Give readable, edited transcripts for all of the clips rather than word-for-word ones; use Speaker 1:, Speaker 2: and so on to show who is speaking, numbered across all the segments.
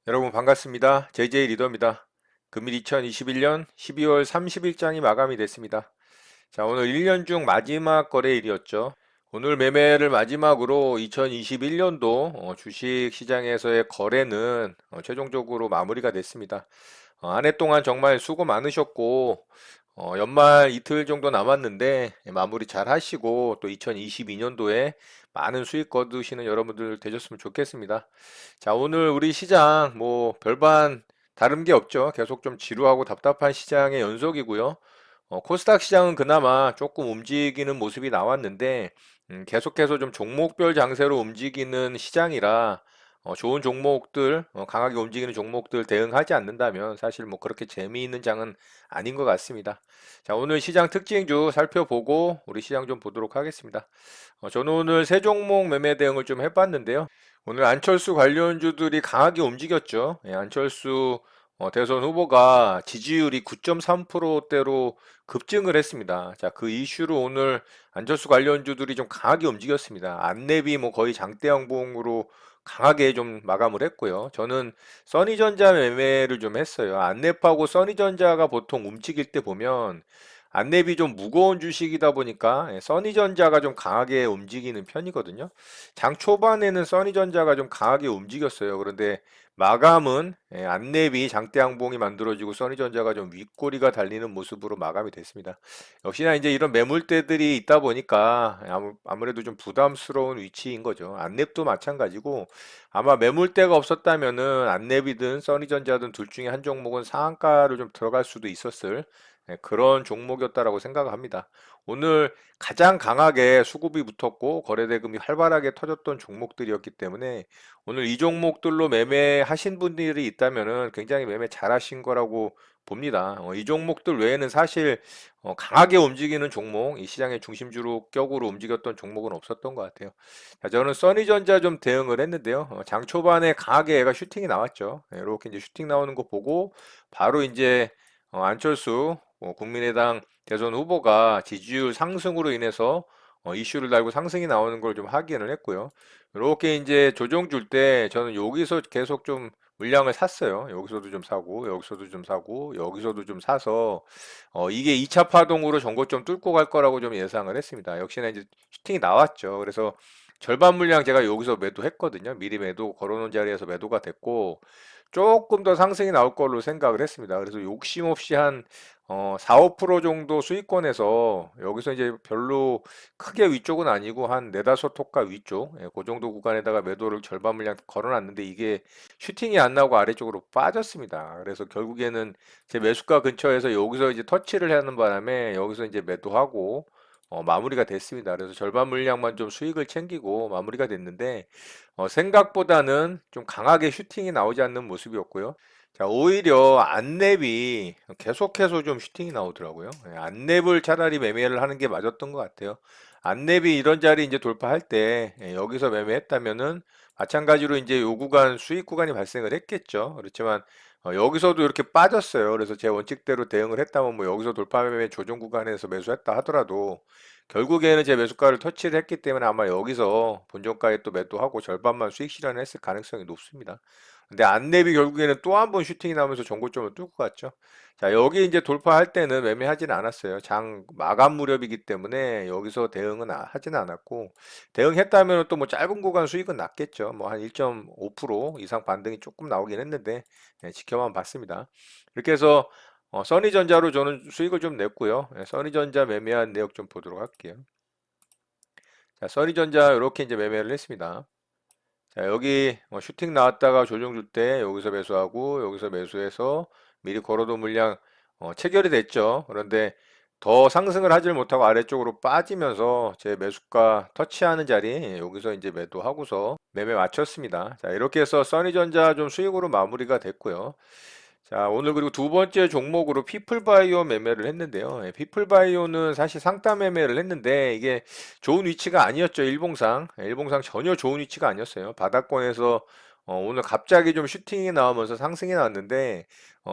Speaker 1: 여러분 반갑습니다. JJ 리더입니다. 금일 2021년 12월 30일장이 마감이 됐습니다. 자, 오늘 1년 중 마지막 거래일이었죠. 오늘 매매를 마지막으로 2021년도 주식 시장에서의 거래는 최종적으로 마무리가 됐습니다. 한 해 동안 정말 수고 많으셨고, 연말 이틀 정도 남았는데 마무리 잘 하시고 또 2022년도에 많은 수익 거두시는 여러분들 되셨으면 좋겠습니다. 자, 오늘 우리 시장 뭐 별반 다른 게 없죠. 계속 좀 지루하고 답답한 시장의 연속이고요. 코스닥 시장은 그나마 조금 움직이는 모습이 나왔는데 계속해서 좀 종목별 장세로 움직이는 시장이라 좋은 종목들, 강하게 움직이는 종목들 대응하지 않는다면 사실 뭐 그렇게 재미있는 장은 아닌 것 같습니다. 자, 오늘 시장 특징주 살펴보고 우리 시장 좀 보도록 하겠습니다. 저는 오늘 세 종목 매매 대응을 좀 해봤는데요. 오늘 안철수 관련주들이 강하게 움직였죠. 예, 안철수 대선 후보가 지지율이 9.3%대로 급증을 했습니다. 자, 그 이슈로 오늘 안철수 관련주들이 좀 강하게 움직였습니다. 안랩이 뭐 거의 장대 양봉으로 강하게 좀 마감을 했고요. 저는 써니전자 매매를 좀 했어요. 안랩하고 써니전자가 보통 움직일 때 보면 안랩이 좀 무거운 주식이다 보니까 써니전자가 좀 강하게 움직이는 편이거든요. 장 초반에는 써니전자가 좀 강하게 움직였어요. 그런데 마감은 안랩이 장대 양봉이 만들어지고 써니전자가 좀 윗꼬리가 달리는 모습으로 마감이 됐습니다. 역시나 이제 이런 매물대들이 있다 보니까 아무래도 좀 부담스러운 위치인 거죠. 안랩도 마찬가지고 아마 매물대가 없었다면은 안랩이든 써니전자든 둘 중에 한 종목은 상한가를 좀 들어갈 수도 있었을 그런 종목이었다라고 생각합니다. 오늘 가장 강하게 수급이 붙었고 거래대금이 활발하게 터졌던 종목들이었기 때문에 오늘 이 종목들로 매매하신 분들이 있다면은 굉장히 매매 잘하신 거라고 봅니다. 이 종목들 외에는 사실 강하게 움직이는 종목, 이 시장의 중심주로 격으로 움직였던 종목은 없었던 것 같아요. 자, 저는 써니전자 좀 대응을 했는데요. 장 초반에 강하게 얘가 슈팅이 나왔죠. 이렇게 이제 슈팅 나오는 거 보고 바로 이제 안철수 국민의당 대선 후보가 지지율 상승으로 인해서 이슈를 달고 상승이 나오는 걸 좀 확인을 했고요. 이렇게 이제 조정 줄 때 저는 여기서 계속 좀 물량을 샀어요. 여기서도 좀 사고, 여기서도 좀 사고, 여기서도 좀 사서 이게 2차 파동으로 전고점 뚫고 갈 거라고 좀 예상을 했습니다. 역시나 이제 슈팅이 나왔죠. 그래서 절반 물량 제가 여기서 매도했거든요. 미리 매도 걸어놓은 자리에서 매도가 됐고 조금 더 상승이 나올 걸로 생각을 했습니다. 그래서 욕심 없이 한 4, 5% 정도 수익권에서 여기서 이제 별로 크게 위쪽은 아니고 한 네다섯 토가 위쪽, 그 정도 구간에다가 매도를 절반 물량 걸어놨는데 이게 슈팅이 안 나오고 아래쪽으로 빠졌습니다. 그래서 결국에는 제 매수가 근처에서 여기서 이제 터치를 하는 바람에 여기서 이제 매도하고 마무리가 됐습니다. 그래서 절반 물량만 좀 수익을 챙기고 마무리가 됐는데 생각보다는 좀 강하게 슈팅이 나오지 않는 모습이었고요. 자, 오히려 안랩이 계속해서 좀 슈팅이 나오더라고요. 안랩을 차라리 매매를 하는 게 맞았던 것 같아요. 안랩이 이런 자리 이제 돌파할 때 여기서 매매했다면은 마찬가지로 이제 요 구간 수익 구간이 발생을 했겠죠. 그렇지만 여기서도 이렇게 빠졌어요. 그래서 제 원칙대로 대응을 했다면 뭐 여기서 돌파 매매 조정 구간에서 매수했다 하더라도 결국에는 제 매수가를 터치를 했기 때문에 아마 여기서 본전가에 또 매도하고 절반만 수익 실현을 했을 가능성이 높습니다. 근데 안랩이 결국에는 또 한 번 슈팅이 나오면서 전고점을 뚫고 갔죠. 자, 여기 이제 돌파할 때는 매매하지는 않았어요. 장 마감 무렵이기 때문에 여기서 대응은 하지는 않았고 대응했다면 또 뭐 짧은 구간 수익은 났겠죠. 뭐 한 1.5% 이상 반등이 조금 나오긴 했는데 지켜만 봤습니다. 이렇게 해서 써니전자로 저는 수익을 좀 냈고요. 써니전자 매매한 내역 좀 보도록 할게요. 자, 써니전자 이렇게 이제 매매를 했습니다. 자, 여기 슈팅 나왔다가 조정 줄 때 여기서 매수하고 여기서 매수해서 미리 걸어둔 물량 체결이 됐죠. 그런데 더 상승을 하질 못하고 아래쪽으로 빠지면서 제 매수가 터치하는 자리 여기서 이제 매도하고서 매매 마쳤습니다. 자, 이렇게 해서 써니전자 좀 수익으로 마무리가 됐고요. 자, 오늘 그리고 두 번째 종목으로 피플바이오 매매를 했는데요. 피플바이오는 사실 상따 매매를 했는데 이게 좋은 위치가 아니었죠. 일봉상. 일봉상 전혀 좋은 위치가 아니었어요. 바닥권에서 오늘 갑자기 좀 슈팅이 나오면서 상승이 나왔는데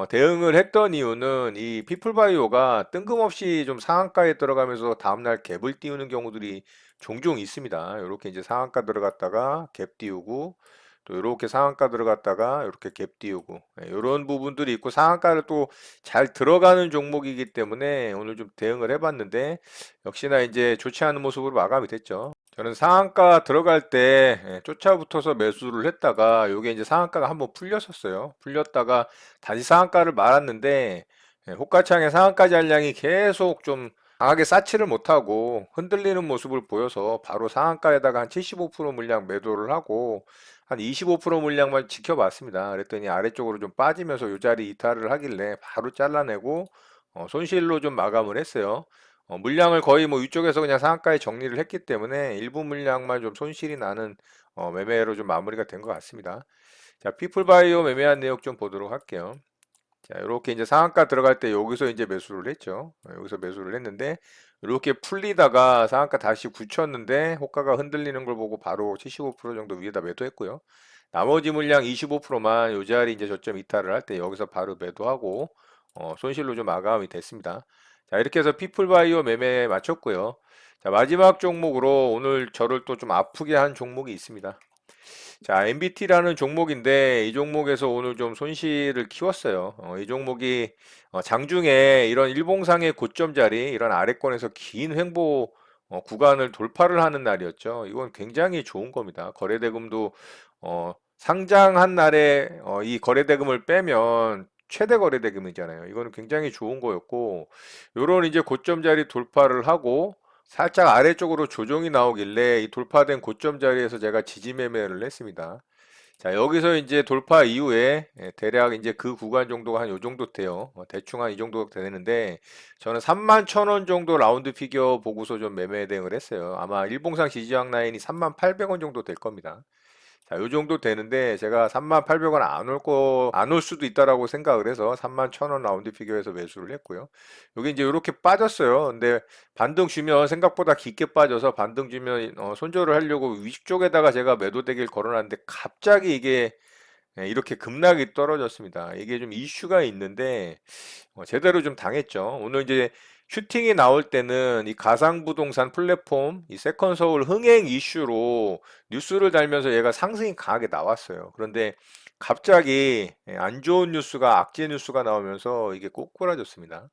Speaker 1: 대응을 했던 이유는 이 피플바이오가 뜬금없이 좀 상한가에 들어가면서 다음날 갭을 띄우는 경우들이 종종 있습니다. 이렇게 이제 상한가 들어갔다가 갭 띄우고 또 이렇게 상한가 들어갔다가 이렇게 갭 띄우고 이런 부분들이 있고 상한가를 또 잘 들어가는 종목이기 때문에 오늘 좀 대응을 해봤는데 역시나 이제 좋지 않은 모습으로 마감이 됐죠. 저는 상한가 들어갈 때 쫓아붙어서 매수를 했다가 요게 이제 상한가가 한번 풀렸었어요. 풀렸다가 다시 상한가를 말았는데 호가창에 상한가 잔량이 계속 좀 강하게 쌓지를 못하고 흔들리는 모습을 보여서 바로 상한가에다가 한 75% 물량 매도를 하고 한 25% 물량만 지켜봤습니다. 그랬더니 아래쪽으로 좀 빠지면서 요 자리 이탈을 하길래 바로 잘라내고 손실로 좀 마감을 했어요. 물량을 거의 뭐 위쪽에서 그냥 상한가에 정리를 했기 때문에 일부 물량만 좀 손실이 나는 매매로 좀 마무리가 된 것 같습니다. 자, 피플바이오 매매한 내역 좀 보도록 할게요. 자, 이렇게 이제 상한가 들어갈 때 여기서 이제 매수를 했죠. 여기서 매수를 했는데 이렇게 풀리다가 상한가 다시 굳혔는데 호가가 흔들리는 걸 보고 바로 75% 정도 위에다 매도했고요. 나머지 물량 25%만 요 자리 이제 저점 이탈을 할 때 여기서 바로 매도하고 손실로 좀 마감이 됐습니다. 자, 이렇게 해서 피플바이오 매매 마쳤고요. 자, 마지막 종목으로 오늘 저를 또 좀 아프게 한 종목이 있습니다. 자, MBT라는 종목인데 이 종목에서 오늘 좀 손실을 키웠어요. 이 종목이 장중에 이런 일봉상의 고점 자리, 이런 아래권에서 긴 횡보 구간을 돌파를 하는 날이었죠. 이건 굉장히 좋은 겁니다. 거래대금도 상장한 날에 이 거래대금을 빼면 최대 거래대금이잖아요. 이거는 굉장히 좋은 거였고, 요런 이제 고점 자리 돌파를 하고 살짝 아래쪽으로 조정이 나오길래 이 돌파된 고점 자리에서 제가 지지 매매를 했습니다. 자, 여기서 이제 돌파 이후에 대략 이제 그 구간 정도가 한 요 정도 돼요. 대충 한 이 정도 되는데 저는 3만 1,000원 정도 라운드 피겨 보고서 좀 매매 대응을 했어요. 아마 일봉상 지지학 라인이 3만 800원 정도 될 겁니다. 자, 요 정도 되는데 제가 38,000원 안 올 수도 있다라고 생각을 해서 31,000원 라운드 피겨에서 매수를 했고요. 여기 이제 이렇게 빠졌어요. 근데 반등 주면 생각보다 깊게 빠져서 반등 주면 손절을 하려고 위쪽에다가 제가 매도 대기를 걸어놨는데 갑자기 이게 이렇게 급락이 떨어졌습니다. 이게 좀 이슈가 있는데 제대로 좀 당했죠. 오늘 이제 슈팅이 나올 때는 이 가상부동산 플랫폼, 이 세컨서울 흥행 이슈로 뉴스를 달면서 얘가 상승이 강하게 나왔어요. 그런데 갑자기 안 좋은 뉴스가 악재 뉴스가 나오면서 이게 꼬꾸라졌습니다.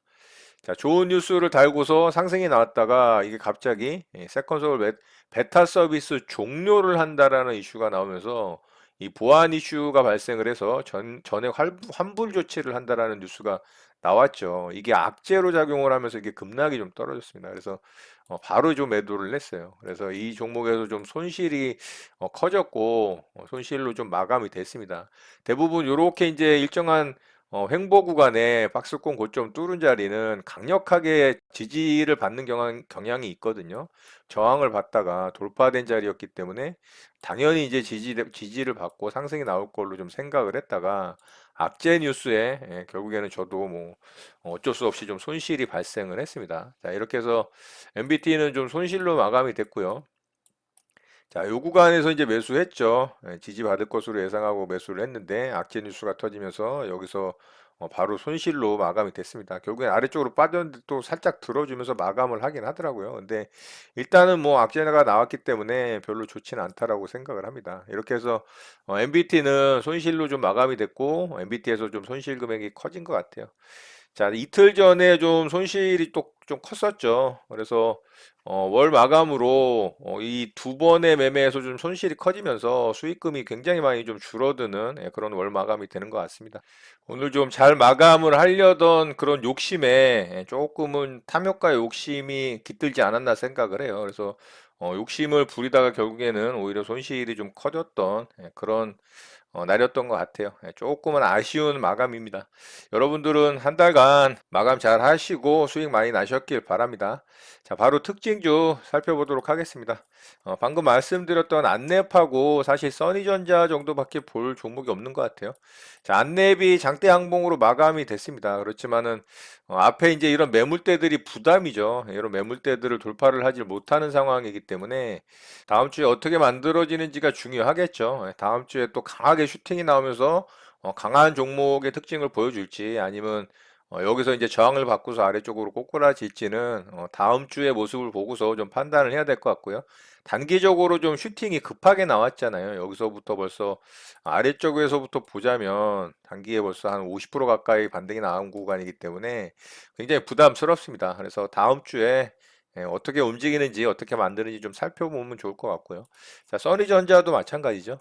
Speaker 1: 자, 좋은 뉴스를 달고서 상승이 나왔다가 이게 갑자기 세컨서울 베타 서비스 종료를 한다라는 이슈가 나오면서 이 보안 이슈가 발생을 해서 전액 환불 조치를 한다라는 뉴스가 나왔죠. 이게 악재로 작용을 하면서 이게 급락이 좀 떨어졌습니다. 그래서 바로 좀 매도를 했어요. 그래서 이 종목에서 좀 손실이 커졌고 손실로 좀 마감이 됐습니다. 대부분 이렇게 이제 일정한 횡보 구간에 박스권 고점 뚫은 자리는 강력하게 지지를 받는 경향이 있거든요. 저항을 받다가 돌파된 자리였기 때문에 당연히 이제 지지를 받고 상승이 나올 걸로 좀 생각을 했다가 악재 뉴스에 결국에는 저도 뭐 어쩔 수 없이 좀 손실이 발생을 했습니다. 자, 이렇게 해서 MBT는 좀 손실로 마감이 됐고요. 자, 요 구간에서 이제 매수했죠. 지지받을 것으로 예상하고 매수를 했는데 악재 뉴스가 터지면서 여기서 바로 손실로 마감이 됐습니다. 결국엔 아래쪽으로 빠졌는데 또 살짝 들어주면서 마감을 하긴 하더라고요. 근데 일단은 뭐 악재가 나왔기 때문에 별로 좋지는 않다라고 생각을 합니다. 이렇게 해서 MBT는 손실로 좀 마감이 됐고 MBT에서 좀 손실 금액이 커진 것 같아요. 자, 이틀 전에 좀 손실이 또 좀 컸었죠. 그래서 월 마감으로 이 두 번의 매매에서 좀 손실이 커지면서 수익금이 굉장히 많이 좀 줄어드는 그런 월 마감이 되는 것 같습니다. 오늘 좀 잘 마감을 하려던 그런 욕심에 조금은 탐욕과 욕심이 깃들지 않았나 생각을 해요. 그래서 욕심을 부리다가 결국에는 오히려 손실이 좀 커졌던 그런 날이었던 것 같아요. 조금은 아쉬운 마감입니다. 여러분들은 한 달간 마감 잘 하시고 수익 많이 나셨길 바랍니다. 자, 바로 특징주 살펴보도록 하겠습니다. 방금 말씀드렸던 안랩하고 사실 써니전자 정도밖에 볼 종목이 없는 것 같아요. 자, 안랩이 장대 항봉으로 마감이 됐습니다. 그렇지만은 앞에 이제 이런 매물대들이 부담이죠. 이런 매물대들을 돌파를 하지 못하는 상황이기 때문에 다음 주에 어떻게 만들어지는지가 중요하겠죠. 다음 주에 또 강하게 슈팅이 나오면서 강한 종목의 특징을 보여줄지 아니면 여기서 이제 저항을 받고서 아래쪽으로 꼬꾸라질지는 다음 주의 모습을 보고서 좀 판단을 해야 될 것 같고요. 단기적으로 좀 슈팅이 급하게 나왔잖아요. 여기서부터 벌써 아래쪽에서부터 보자면 단기에 벌써 한 50% 가까이 반등이 나온 구간이기 때문에 굉장히 부담스럽습니다. 그래서 다음 주에 어떻게 움직이는지 어떻게 만드는지 좀 살펴보면 좋을 것 같고요. 자, 써니전자도 마찬가지죠.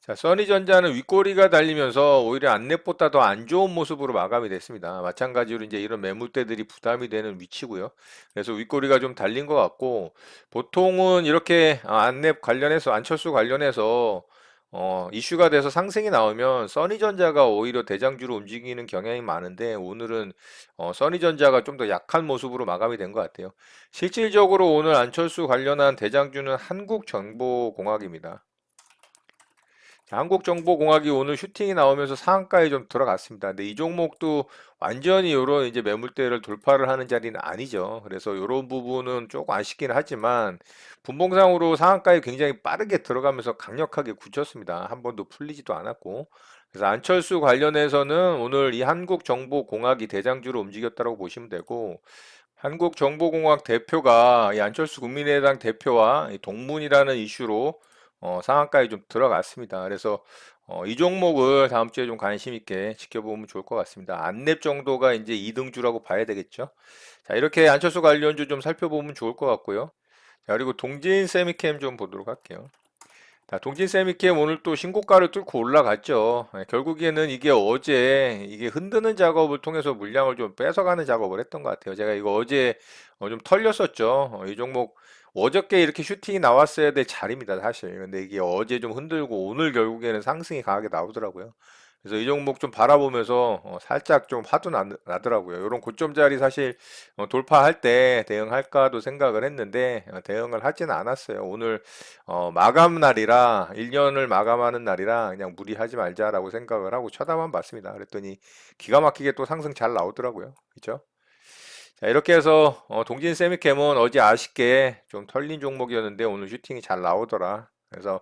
Speaker 1: 자, 써니전자는 윗꼬리가 달리면서 오히려 안넷보다 더 안 좋은 모습으로 마감이 됐습니다. 마찬가지로 이제 이런 매물대들이 부담이 되는 위치고요. 그래서 윗꼬리가 좀 달린 것 같고, 보통은 이렇게 안넷 관련해서, 안철수 관련해서 이슈가 돼서 상승이 나오면 써니전자가 오히려 대장주로 움직이는 경향이 많은데, 오늘은 써니전자가 좀 더 약한 모습으로 마감이 된 것 같아요. 실질적으로 오늘 안철수 관련한 대장주는 한국정보공학입니다. 자, 한국정보공학이 오늘 슈팅이 나오면서 상한가에 좀 들어갔습니다. 근데 이 종목도 완전히 이런 이제 매물대를 돌파를 하는 자리는 아니죠. 그래서 이런 부분은 조금 아쉽긴 하지만 분봉상으로 상한가에 굉장히 빠르게 들어가면서 강력하게 굳혔습니다. 한 번도 풀리지도 않았고. 그래서 안철수 관련해서는 오늘 이 한국정보공학이 대장주로 움직였다고 보시면 되고, 한국정보공학 대표가 이 안철수 국민의당 대표와 이 동문이라는 이슈로 상한가에 좀 들어갔습니다. 그래서 이 종목을 다음 주에 좀 관심 있게 지켜보면 좋을 것 같습니다. 안랩 정도가 이제 2등주라고 봐야 되겠죠. 자, 이렇게 안철수 관련주 좀 살펴보면 좋을 것 같고요. 자, 그리고 동진 세미캠 좀 보도록 할게요. 자, 동진 세미캠 오늘 또 신고가를 뚫고 올라갔죠. 결국에는 이게 어제 이게 흔드는 작업을 통해서 물량을 좀 뺏어가는 작업을 했던 것 같아요. 제가 이거 어제 좀 털렸었죠. 이 종목 어저께 이렇게 슈팅이 나왔어야 될 자리입니다, 사실. 근데 이게 어제 좀 흔들고 오늘 결국에는 상승이 강하게 나오더라고요. 그래서 이 종목 좀 바라보면서 살짝 좀 화도 나더라고요. 이런 고점 자리 사실 돌파할 때 대응할까도 생각을 했는데 대응을 하지는 않았어요. 오늘 마감 날이라 1년을 마감하는 날이라 그냥 무리하지 말자라고 생각을 하고 쳐다만 봤습니다. 그랬더니 기가 막히게 또 상승 잘 나오더라고요. 그죠? 자, 이렇게 해서 동진 세미캠은 어제 아쉽게 좀 털린 종목이었는데 오늘 슈팅이 잘 나오더라. 그래서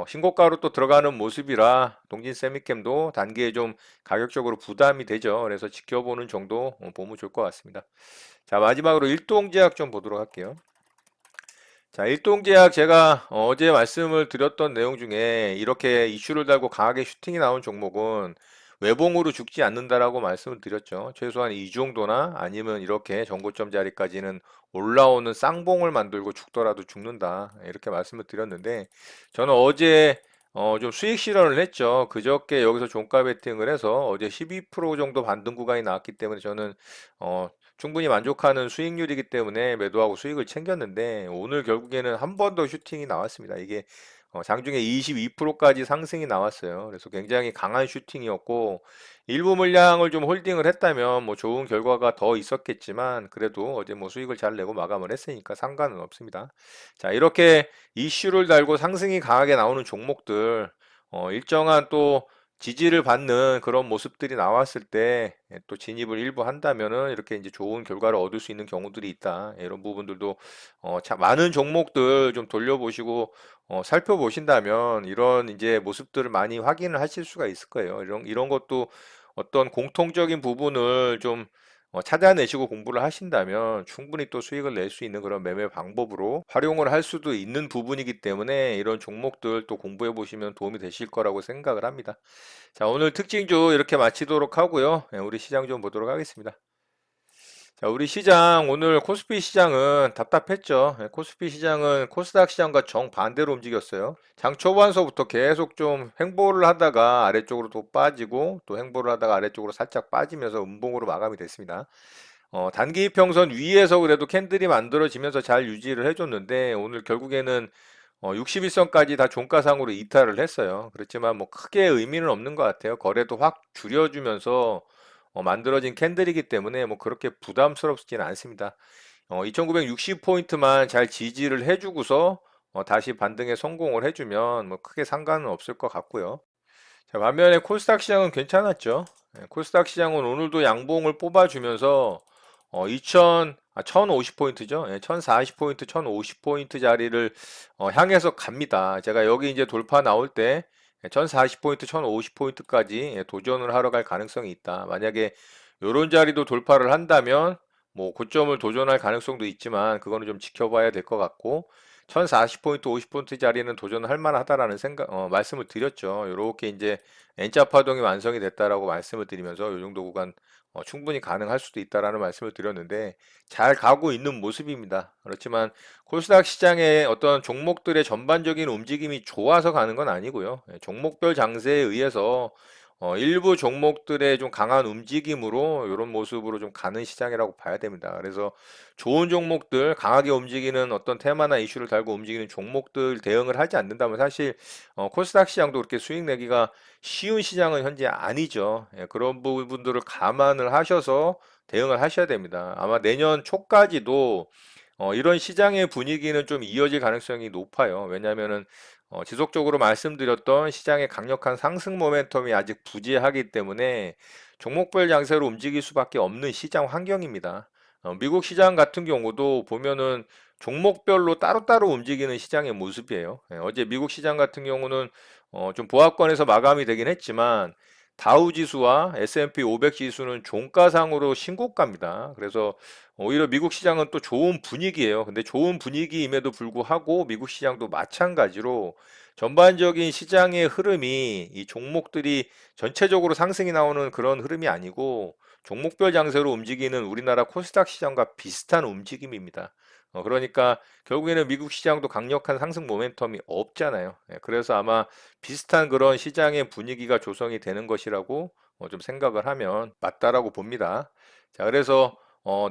Speaker 1: 신고가로 또 들어가는 모습이라 동진 세미캠도 단기에 좀 가격적으로 부담이 되죠. 그래서 지켜보는 정도 보면 좋을 것 같습니다. 자, 마지막으로 일동제약 좀 보도록 할게요. 자, 일동제약 제가 어제 말씀을 드렸던 내용 중에 이렇게 이슈를 달고 강하게 슈팅이 나온 종목은 외봉으로 죽지 않는다라고 말씀을 드렸죠. 최소한 이 정도나 아니면 이렇게 전고점 자리까지는 올라오는 쌍봉을 만들고 죽더라도 죽는다. 이렇게 말씀을 드렸는데 저는 어제 좀 수익 실현을 했죠. 그저께 여기서 종가 베팅을 해서 어제 12% 정도 반등 구간이 나왔기 때문에 저는 충분히 만족하는 수익률이기 때문에 매도하고 수익을 챙겼는데 오늘 결국에는 한 번 더 슈팅이 나왔습니다. 이게 장중에 22%까지 상승이 나왔어요. 그래서 굉장히 강한 슈팅이었고 일부 물량을 좀 홀딩을 했다면 뭐 좋은 결과가 더 있었겠지만 그래도 어제 뭐 수익을 잘 내고 마감을 했으니까 상관은 없습니다. 자, 이렇게 이슈를 달고 상승이 강하게 나오는 종목들 일정한 또 지지를 받는 그런 모습들이 나왔을 때 또 진입을 일부 한다면은 이렇게 이제 좋은 결과를 얻을 수 있는 경우들이 있다. 이런 부분들도 참 많은 종목들 좀 돌려보시고 살펴보신다면 이런 이제 모습들을 많이 확인을 하실 수가 있을 거예요. 이런 것도 어떤 공통적인 부분을 좀 찾아내시고 공부를 하신다면 충분히 또 수익을 낼 수 있는 그런 매매 방법으로 활용을 할 수도 있는 부분이기 때문에 이런 종목들 또 공부해 보시면 도움이 되실 거라고 생각을 합니다. 자, 오늘 특징주 이렇게 마치도록 하고요. 우리 시장 좀 보도록 하겠습니다. 자, 우리 시장, 오늘 코스피 시장은 답답했죠. 코스피 시장은 코스닥 시장과 정반대로 움직였어요. 장 초반서부터 계속 좀 횡보를 하다가 아래쪽으로 또 빠지고 또 횡보를 하다가 아래쪽으로 살짝 빠지면서 음봉으로 마감이 됐습니다. 단기 이평선 위에서 그래도 캔들이 만들어지면서 잘 유지를 해줬는데 오늘 결국에는 61선까지 다 종가상으로 이탈을 했어요. 그렇지만 뭐 크게 의미는 없는 것 같아요. 거래도 확 줄여주면서 만들어진 캔들이기 때문에 뭐 그렇게 부담스럽지는 않습니다. 2960포인트만 잘 지지를 해주고서 다시 반등에 성공을 해주면 뭐 크게 상관은 없을 것 같고요. 자, 반면에 코스닥 시장은 괜찮았죠. 코스닥 시장은 오늘도 양봉을 뽑아주면서 1050포인트죠. 1040포인트, 1050포인트 자리를 향해서 갑니다. 제가 여기 이제 돌파 나올 때 1040포인트, 1050포인트까지 도전을 하러 갈 가능성이 있다. 만약에 요런 자리도 돌파를 한다면 뭐 고점을 도전할 가능성도 있지만 그거는 좀 지켜봐야 될 것 같고 1040포인트, 50포인트 자리는 도전할 만하다라는 말씀을 드렸죠. 요렇게 이제 N자 파동이 완성이 됐다라고 말씀을 드리면서 요 정도 구간 충분히 가능할 수도 있다라는 말씀을 드렸는데 잘 가고 있는 모습입니다. 그렇지만 코스닥 시장의 어떤 종목들의 전반적인 움직임이 좋아서 가는 건 아니고요. 종목별 장세에 의해서 일부 종목들의 좀 강한 움직임으로 이런 모습으로 좀 가는 시장이라고 봐야 됩니다. 그래서 좋은 종목들, 강하게 움직이는 어떤 테마나 이슈를 달고 움직이는 종목들 대응을 하지 않는다면 사실 코스닥 시장도 그렇게 수익 내기가 쉬운 시장은 현재 아니죠. 예, 그런 부분들을 감안을 하셔서 대응을 하셔야 됩니다. 아마 내년 초까지도 이런 시장의 분위기는 좀 이어질 가능성이 높아요. 왜냐하면은 지속적으로 말씀드렸던 시장의 강력한 상승 모멘텀이 아직 부재하기 때문에 종목별 장세로 움직일 수밖에 없는 시장 환경입니다. 미국 시장 같은 경우도 보면은 종목별로 따로따로 움직이는 시장의 모습이에요. 예, 어제 미국 시장 같은 경우는 좀 보합권에서 마감이 되긴 했지만 다우 지수와 S&P 500 지수는 종가상으로 신고가입니다. 그래서 오히려 미국 시장은 또 좋은 분위기예요. 근데 좋은 분위기임에도 불구하고 미국 시장도 마찬가지로 전반적인 시장의 흐름이 이 종목들이 전체적으로 상승이 나오는 그런 흐름이 아니고 종목별 장세로 움직이는 우리나라 코스닥 시장과 비슷한 움직임입니다. 그러니까 결국에는 미국 시장도 강력한 상승 모멘텀이 없잖아요. 예, 그래서 아마 비슷한 그런 시장의 분위기가 조성이 되는 것이라고 좀 생각을 하면 맞다라고 봅니다. 자, 그래서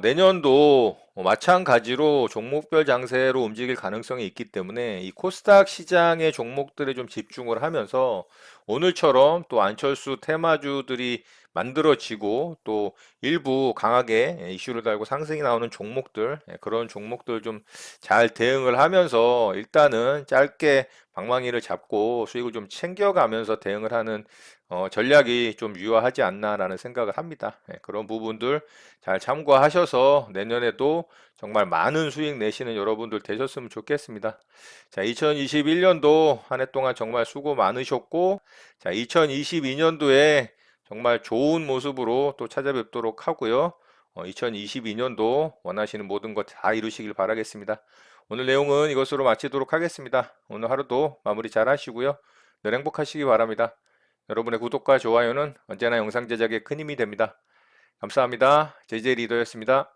Speaker 1: 내년도 마찬가지로 종목별 장세로 움직일 가능성이 있기 때문에 이 코스닥 시장의 종목들에 좀 집중을 하면서 오늘처럼 또 안철수 테마주들이 만들어지고 또 일부 강하게 이슈를 달고 상승이 나오는 종목들, 그런 종목들 좀 잘 대응을 하면서 일단은 짧게 방망이를 잡고 수익을 좀 챙겨가면서 대응을 하는 전략이 좀 유효하지 않나라는 생각을 합니다. 그런 부분들 잘 참고하셔서 내년에도 정말 많은 수익 내시는 여러분들 되셨으면 좋겠습니다. 자, 2021년도 한 해 동안 정말 수고 많으셨고, 자, 2022년도에 정말 좋은 모습으로 또 찾아뵙도록 하고요. 2022년도 원하시는 모든 것 다 이루시길 바라겠습니다. 오늘 내용은 이것으로 마치도록 하겠습니다. 오늘 하루도 마무리 잘 하시고요. 늘 행복하시기 바랍니다. 여러분의 구독과 좋아요는 언제나 영상 제작에 큰 힘이 됩니다. 감사합니다. 제이제이 리더였습니다.